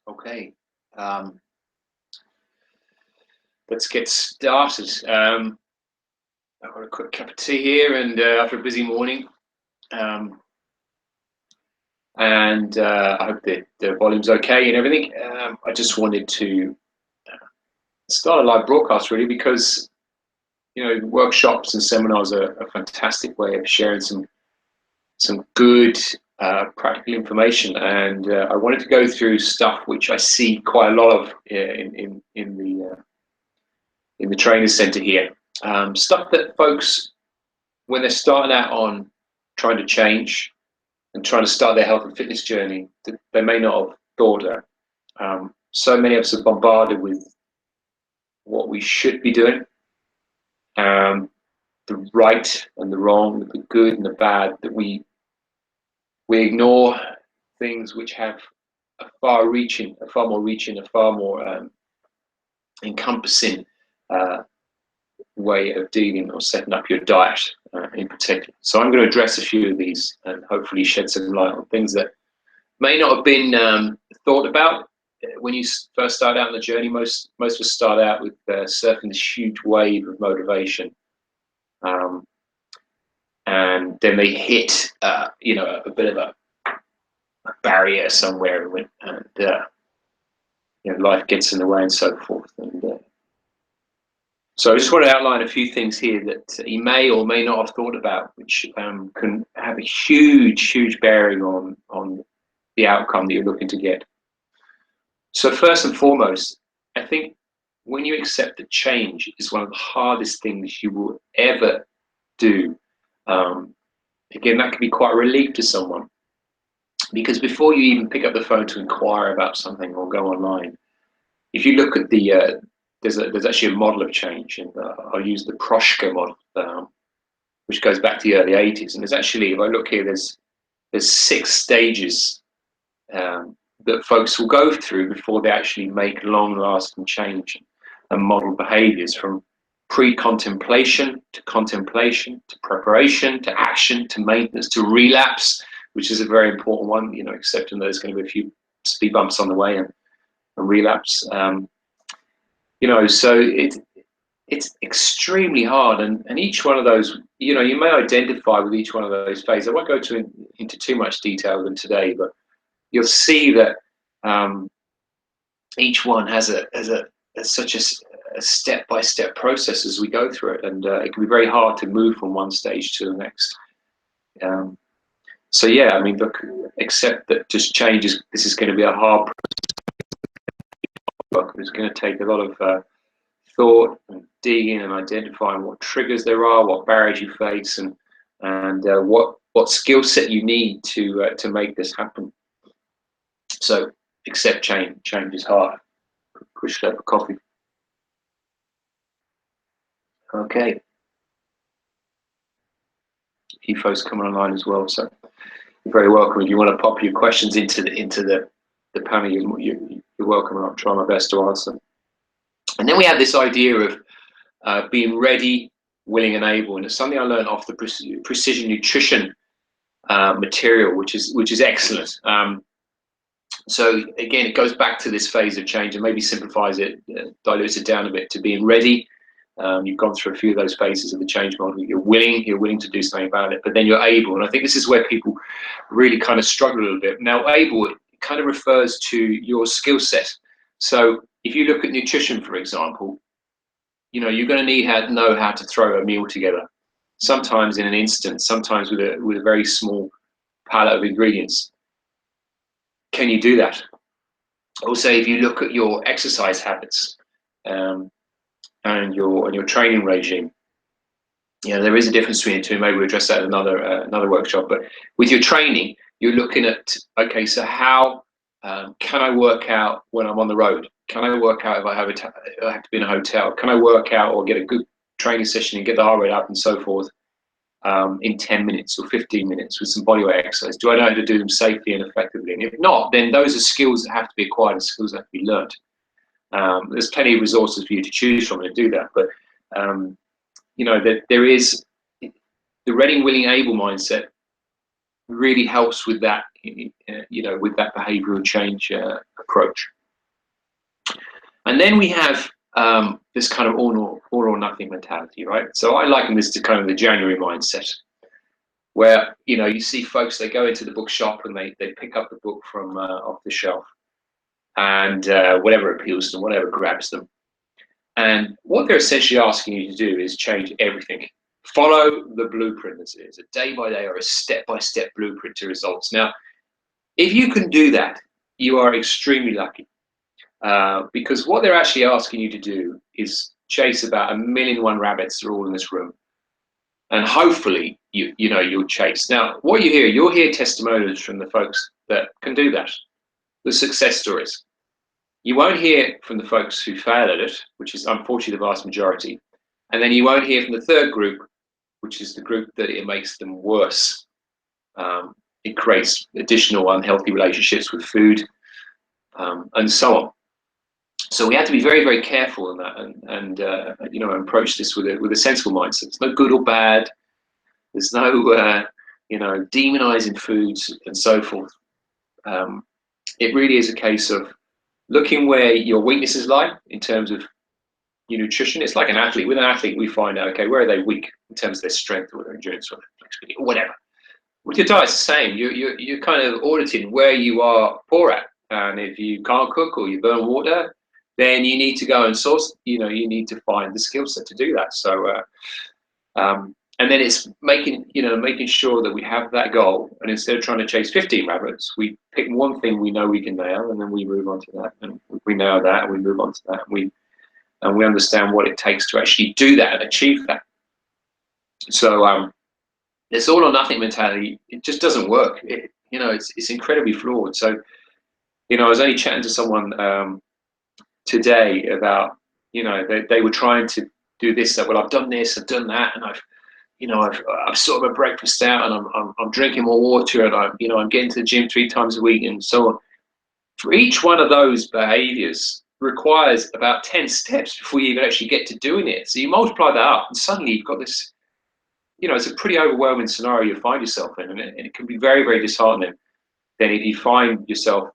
Okay, let's get started. I've got a quick cup of tea here, and after a busy morning, and I hope that the volume's okay and everything. I just wanted to start a live broadcast, really, because workshops and seminars are a fantastic way of sharing some good practical information, and I wanted to go through stuff which I see quite a lot of in the training center here. Stuff that folks, when they're starting out on trying to change and trying to start their health and fitness journey, that they may not have thought of. So many of us are bombarded with what we should be doing, the right and the wrong, the good and the bad, that we ignore things which have a far more encompassing way of dealing or setting up your diet in particular. So I'm going to address a few of these and hopefully shed some light on things that may not have been thought about when you first start out on the journey. Most of us start out with surfing this huge wave of motivation, and then they hit a bit of a barrier somewhere, and life gets in the way and so forth. And so I just want to outline a few things here that you may or may not have thought about, which can have a huge bearing on the outcome that you're looking to get. So first and foremost, I think when you accept that change is one of the hardest things you will ever do, again, that can be quite a relief to someone, because before you even pick up the phone to inquire about something or go online, if you look at the there's actually a model of change, and I'll use the Proshka model, which goes back to the early 80s. And there's actually, if I look here, there's 6 stages that folks will go through before they actually make long-lasting change and model behaviors, from pre-contemplation to contemplation to preparation to action to maintenance to relapse, which is a very important one, accepting that there's going to be a few speed bumps on the way and relapse. So it's extremely hard, and each one of those, you may identify with each one of those phases. I won't go into too much detail with them today, but you'll see that each one has such a step-by-step process as we go through it, and it can be very hard to move from one stage to the next. So yeah, I mean, look, accept that just changes. This is going to be a hard process. It's going to take a lot of thought and digging and identifying what triggers there are, what barriers you face, and what skill set you need to make this happen. So accept change. Change is hard. Quick slurp of coffee. Okay. A few folks coming online as well, so you're very welcome. If you want to pop your questions into the panel, you're welcome, and I'll try my best to answer. And then we have this idea of being ready, willing, and able, and it's something I learned off the precision nutrition material, which is excellent. So again, it goes back to this phase of change and maybe simplifies it, dilutes it down a bit to being ready. You've gone through a few of those phases of the change model. You're willing to do something about it, but then you're able. And I think this is where people really kind of struggle a little bit. Now, able, it kind of refers to your skill set. So if you look at nutrition, for example, you're going to know how to throw a meal together, sometimes in an instant, sometimes with a very small palette of ingredients. Can you do that? Also, if you look at your exercise habits, um, and your training regime, there is a difference between the two. Maybe we'll address that in another workshop. But with your training, you're looking at, okay, so how can I work out when I'm on the road? Can I work out if I have to be in a hotel? Can I work out or get a good training session and get the heart rate up and so forth in 10 minutes or 15 minutes with some bodyweight exercise? Do I know how to do them safely and effectively? And if not, then those are skills that have to be acquired and skills that have to be learned. There's plenty of resources for you to choose from to do that, but that there is the ready, willing, able mindset really helps with that, with that behavioural change approach. And then we have this kind of all or nothing mentality, right? So I liken this to kind of the January mindset, where you see folks, they go into the bookshop and they pick up the book from off the shelf, and whatever appeals to them, whatever grabs them. And what they're essentially asking you to do is change everything. Follow the blueprint as it is, a day-by-day or a step-by-step blueprint to results. Now, if you can do that, you are extremely lucky, because what they're actually asking you to do is chase about 1,000,001 rabbits that are all in this room. And hopefully, you'll chase. Now, what you'll hear testimonials from the folks that can do that, the success stories. You won't hear from the folks who fail at it, which is unfortunately the vast majority. And then you won't hear from the third group, which is the group that it makes them worse. It creates additional unhealthy relationships with food, and so on. So we have to be very, very careful in that, and approach this with a sensible mindset. There's no good or bad. There's no demonizing foods and so forth. It really is a case of looking where your weaknesses lie in terms of your nutrition. It's like an athlete. With an athlete, we find out, okay, where are they weak in terms of their strength or their endurance or their flexibility or whatever. With your diet, it's the same. You're kind of auditing where you are poor at. And if you can't cook or you burn water, then you need to go and source, you need to find the skill set to do that. So, and then it's making sure that we have that goal. And instead of trying to chase 15 rabbits, we pick one thing we know we can nail, and then we move on to that. And we nail that, and we move on to that. And we understand what it takes to actually do that and achieve that. So this all or nothing mentality, it just doesn't work. It's incredibly flawed. So, I was only chatting to someone today about, they were trying to do this, that, well, I've done this, I've done that, and I've sort of a breakfast out, and I'm drinking more water, and I'm getting to the gym 3 times a week, and so on. For each one of those behaviors requires about 10 steps before you even actually get to doing it. So you multiply that up, and suddenly you've got this, it's a pretty overwhelming scenario you find yourself in, and it can be very, very disheartening. Then if you find yourself,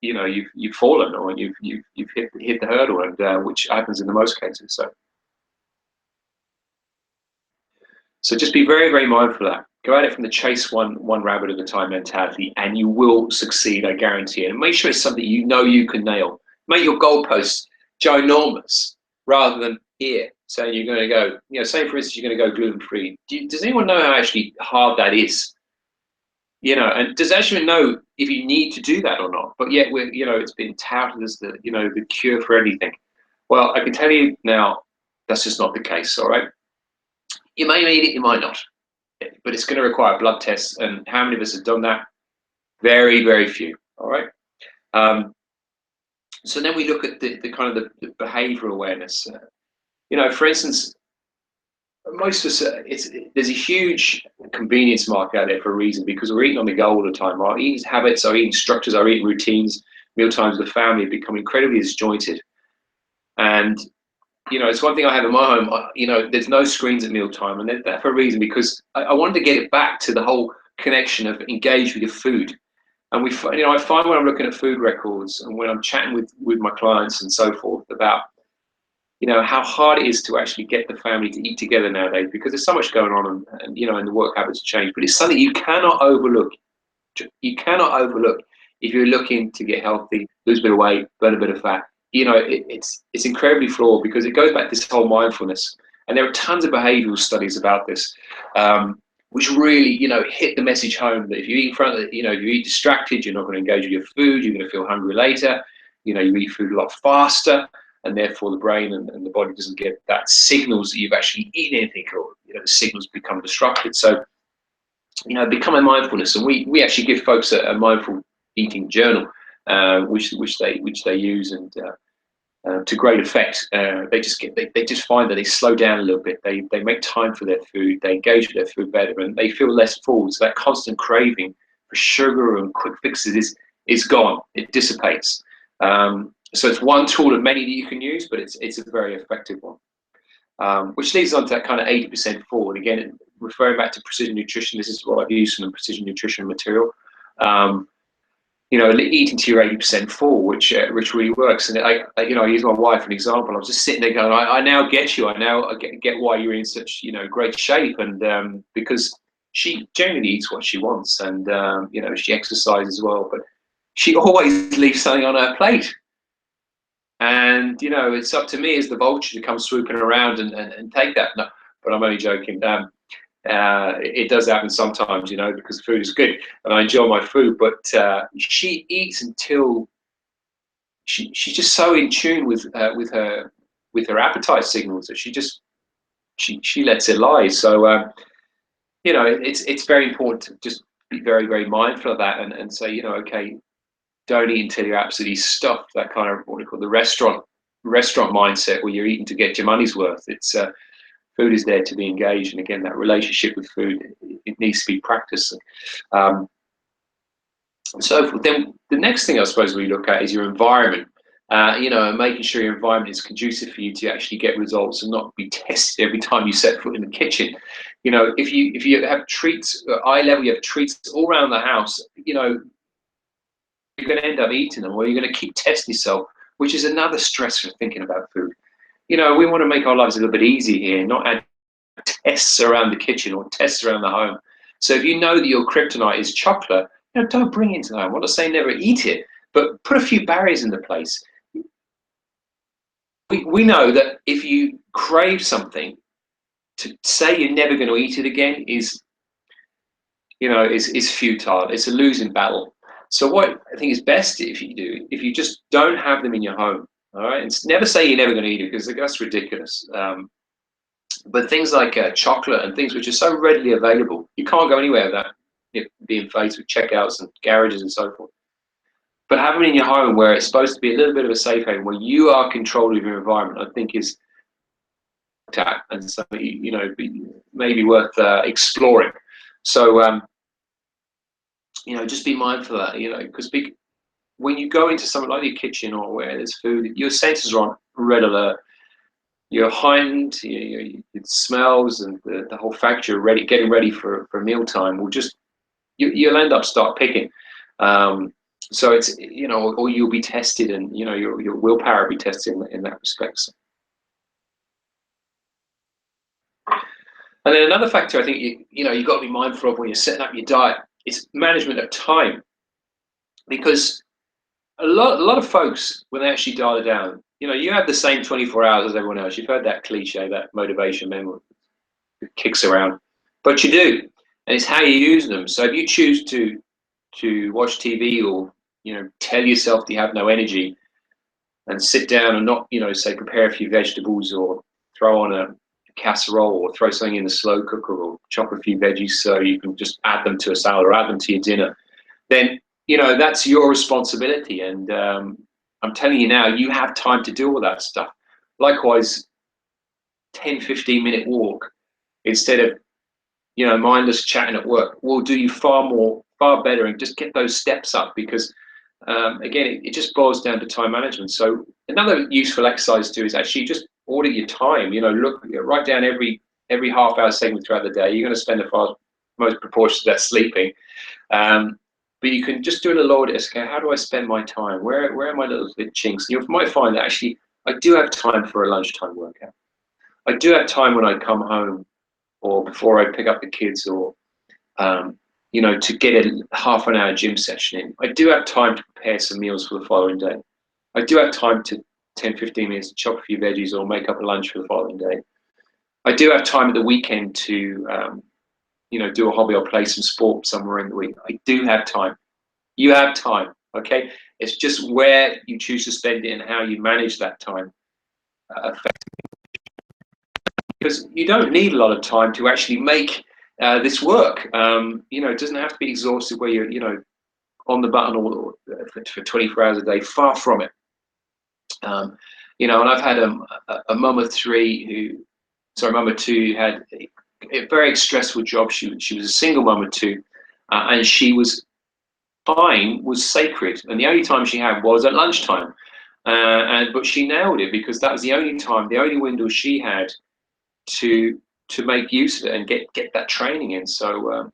you've fallen, or you've hit the hurdle, and which happens in the most cases. So just be very, very mindful of that. Go at it from the chase one rabbit at a time mentality, and you will succeed, I guarantee it. And make sure it's something you can nail. Make your goalposts ginormous, rather than here saying you're going to go, say for instance you're going to go gluten-free. Does anyone know how actually hard that is? And does anyone know if you need to do that or not? But yet it's been touted as the cure for everything. Well, I can tell you now, that's just not the case. All right. You may need it, you might not, but it's going to require blood tests. And how many of us have done that? Very, very few. All right. So then we look at the kind of the behavioural awareness. For instance, most of us, there's a huge convenience market out there for a reason, because we're eating on the go all the time. Our eating habits, our eating structures, our eating routines, meal times with the family have become incredibly disjointed. And it's one thing I have in my home. There's no screens at mealtime, and that's for a reason, because I wanted to get it back to the whole connection of engage with your food. And I find when I'm looking at food records and when I'm chatting with my clients and so forth about, how hard it is to actually get the family to eat together nowadays, because there's so much going on, and the work habits change. But it's something you cannot overlook. You cannot overlook if you're looking to get healthy, lose a bit of weight, burn a bit of fat. It's incredibly flawed, because it goes back to this whole mindfulness, and there are tons of behavioural studies about this, which really, hit the message home that if you eat in front of the, if you eat distracted, you're not going to engage with your food, you're going to feel hungry later. You eat food a lot faster, and therefore the brain and the body doesn't get that signals that you've actually eaten anything, or the signals become disrupted. So, become a mindfulness, and we actually give folks a mindful eating journal, which they use, and to great effect. They just find that they slow down a little bit. They make time for their food. They engage with their food better, and they feel less full. So that constant craving for sugar and quick fixes is gone. It dissipates. So it's one tool of many that you can use, but it's a very effective one. Which leads on to that kind of 80% forward. Again, referring back to precision nutrition, this is what I've used from the precision nutrition material. Eating to your 80% full, which really works. And I use my wife for an example. I was just sitting there going, I now get you. I get why you're in such great shape, and because she generally eats what she wants, and she exercises well, but she always leaves something on her plate. And it's up to me as the vulture to come swooping around and take that. No, but I'm only joking. It does happen sometimes, because food is good and I enjoy my food. But she eats until she's just so in tune with her appetite signals that she lets it lie. So it's very important to just be very, very mindful of that, and say, okay, don't eat until you're absolutely stuffed. That kind of what we call the restaurant mindset, where you're eating to get your money's worth. It's food is there to be engaged, and again, that relationship with food, it needs to be practiced. So then the next thing I suppose we look at is your environment. And making sure your environment is conducive for you to actually get results and not be tested every time you set foot in the kitchen. If you have treats at eye level, you have treats all around the house. You're going to end up eating them, or you're going to keep testing yourself, which is another stress for thinking about food. We want to make our lives a little bit easier here, not add tests around the kitchen or tests around the home. So if you know that your kryptonite is chocolate, don't bring it into the home. I'm not saying never eat it, but put a few barriers into place. We know that if you crave something, to say you're never going to eat it again is futile. It's a losing battle. So what I think is best if you just don't have them in your home, all right? And never say you're never going to eat it, because that's ridiculous. But things like chocolate and things which are so readily available, you can't go anywhere without being faced with checkouts and garages and so forth. But have them in your home, where it's supposed to be a little bit of a safe haven, where you are control of your environment, I think is and something maybe worth exploring. So just be mindful of that, because when you go into something like your kitchen or where there's food, your senses are on red alert. You're heightened, your smells and the whole factor getting ready for mealtime will just, you'll end up start picking. So it's, or you'll be tested, and your willpower will be tested in that respect. And then another factor I think you've got to be mindful of when you're setting up your diet is management of time, because a lot of folks, when they actually dial it down, you have the same 24 hours as everyone else. You've heard that cliche, that motivation memory that kicks around, but you do, and it's how you use them. So if you choose to watch TV, or tell yourself that you have no energy, and sit down and not say prepare a few vegetables, or throw on a casserole, or throw something in the slow cooker, or chop a few veggies so you can just add them to a salad or add them to your dinner, then that's your responsibility. And I'm telling you now, you have time to do all that stuff. Likewise, 10-15 minute walk instead of mindless chatting at work will do you far better, and just get those steps up, because again, it just boils down to time management. So another useful exercise too is actually just audit your time. Write down every half-hour segment throughout the day. You're going to spend the most proportion of that sleeping. But you can just do a little audit. Okay, how do I spend my time? Where are my little bit chinks? You might find that actually I do have time for a lunchtime workout. I do have time when I come home, or before I pick up the kids, or to get a half an hour gym session in. I do have time to prepare some meals for the following day. I do have time to 10-15 minutes to chop a few veggies or make up a lunch for the following day. I do have time at the weekend to do a hobby or play some sport somewhere in the week. I do have time. You have time, okay? It's just where you choose to spend it and how you manage that time. Because you don't need a lot of time to actually make this work. It doesn't have to be exhaustive where you're, on the button all for 24 hours a day. Far from it. And I've had a mum of two who had a very stressful job. She was a single mum of two, and she was fine, was sacred, and the only time she had was at lunchtime. But she nailed it because that was the only time, the only window she had to make use of it and get that training in. So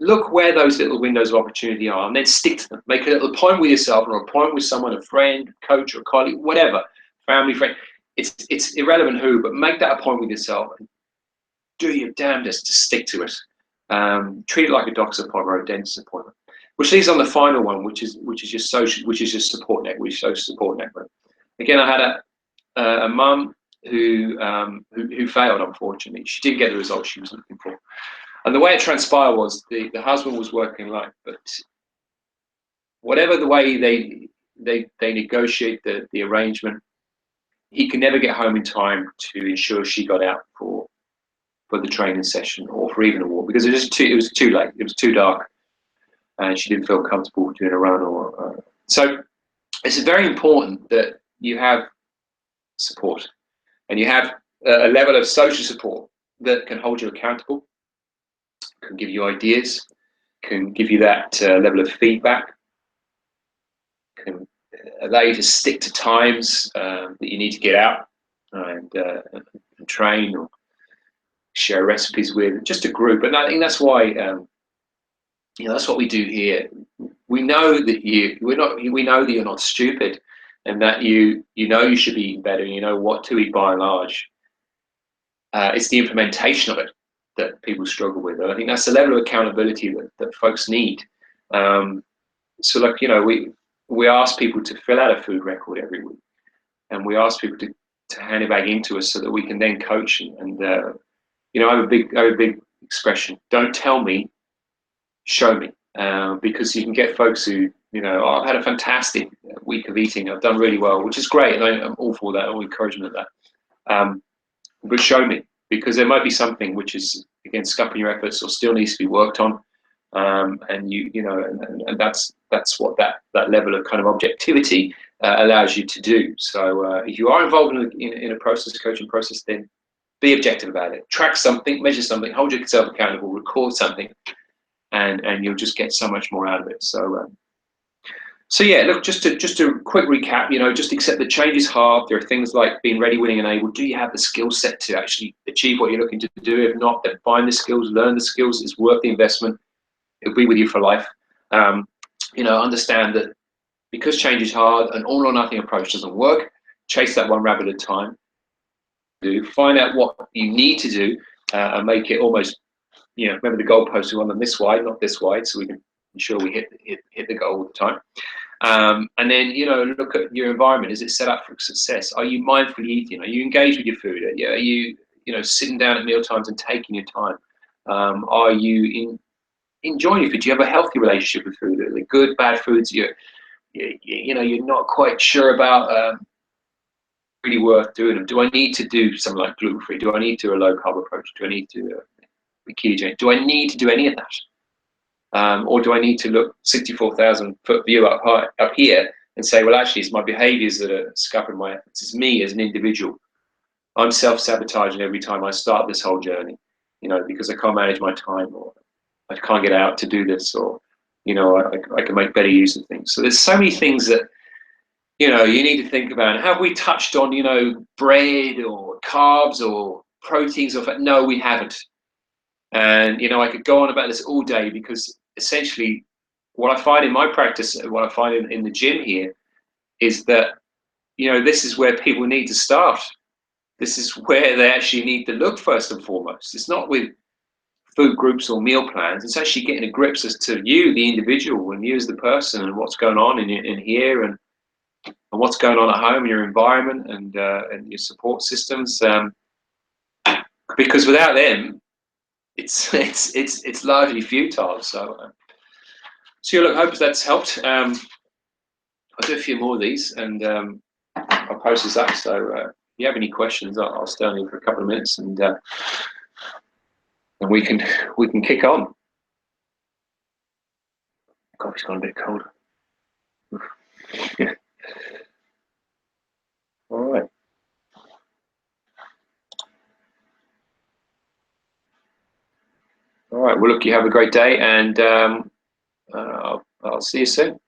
look where those little windows of opportunity are, and then stick to them. Make a little point with yourself, or a point with someone, a friend, coach, or colleague, whatever, family, friend. It's irrelevant who, but make that a point with yourself and do your damnedest to stick to it. Treat it like a doctor's appointment or a dentist appointment. Which leads on the final one, which is your social, which is your support network, social support network. Again, I had a mum who failed, unfortunately. She didn't get the results she was looking for. And the way it transpired was the husband was working late, but whatever the way they negotiate the arrangement, he could never get home in time to ensure she got out for the training session or for even a walk, because it was too late. It was too dark, and she didn't feel comfortable doing a run. So it's very important that you have support, and you have a level of social support that can hold you accountable, can give you ideas, can give you that level of feedback, can allow you to stick to times that you need to get out and train or share recipes with just a group. And I think that's why that's what we do here. We know that we know that you're not stupid, and that you should be eating better, and you know what to eat by and large. It's the implementation of it that people struggle with. And I think that's the level of accountability that folks need. So like, we ask people to fill out a food record every week, and we ask people to hand it back into us so that we can then coach. And I have a big expression: don't tell me, show me. Because you can get folks who, I've had a fantastic week of eating, I've done really well, which is great, and I'm all for that, all encouragement of that. But show me, because there might be something which is, again, scupping your efforts or still needs to be worked on. And and that's what that level of kind of objectivity allows you to do. So if you are involved in a process, coaching process, then be objective about it. Track something, measure something, hold yourself accountable, record something, and you'll just get so much more out of it. So yeah, look, just a quick recap. Just accept that change is hard. There are things like being ready, willing, and able. Do you have the skill set to actually achieve what you're looking to do? If not, then find the skills, learn the skills. It's worth the investment. It'll be with you for life. Understand that because change is hard, an all or nothing approach doesn't work. Chase that one rabbit at a time. Find out what you need to do and make it almost, remember the goalposts, we want them this wide, not this wide, so we can ensure we hit the goal all the time. And then, look at your environment. Is it set up for success? Are you mindfully eating? Are you engaged with your food? Are you, sitting down at meal times and taking your time? Are you enjoying your food? Do you have a healthy relationship with food? Are they good, bad foods you're not quite sure about? Really worth doing them? Do I need to do something like gluten-free? Do I need to do a low-carb approach? Do I need to be ketogenic? Do I need to do any of that? Or do I need to look 64,000 foot view up here and say, well, actually, it's my behaviors that are scuppering my efforts. It's me as an individual. I'm self-sabotaging every time I start this whole journey, because I can't manage my time, or I can't get out to do this, or, I can make better use of things. So there's so many things that, you need to think about. Have we touched on, bread or carbs or proteins or fat? No, we haven't. And, I could go on about this all day, because essentially what I find in my practice, what I find in the gym here, is that, this is where people need to start. This is where they actually need to look first and foremost. It's not with food groups or meal plans. It's actually getting a grip as to you, the individual, and you as the person, and what's going on in here, and what's going on at home, in your environment, and your support systems. Because without them, it's largely futile. So look, hope that's helped. I'll do a few more of these, and I'll post this up. So if you have any questions, I'll stay on here for a couple of minutes, and we can kick on. Coffee's gone a bit cold. Yeah. All right. All right. Well, look, you have a great day, and I'll see you soon.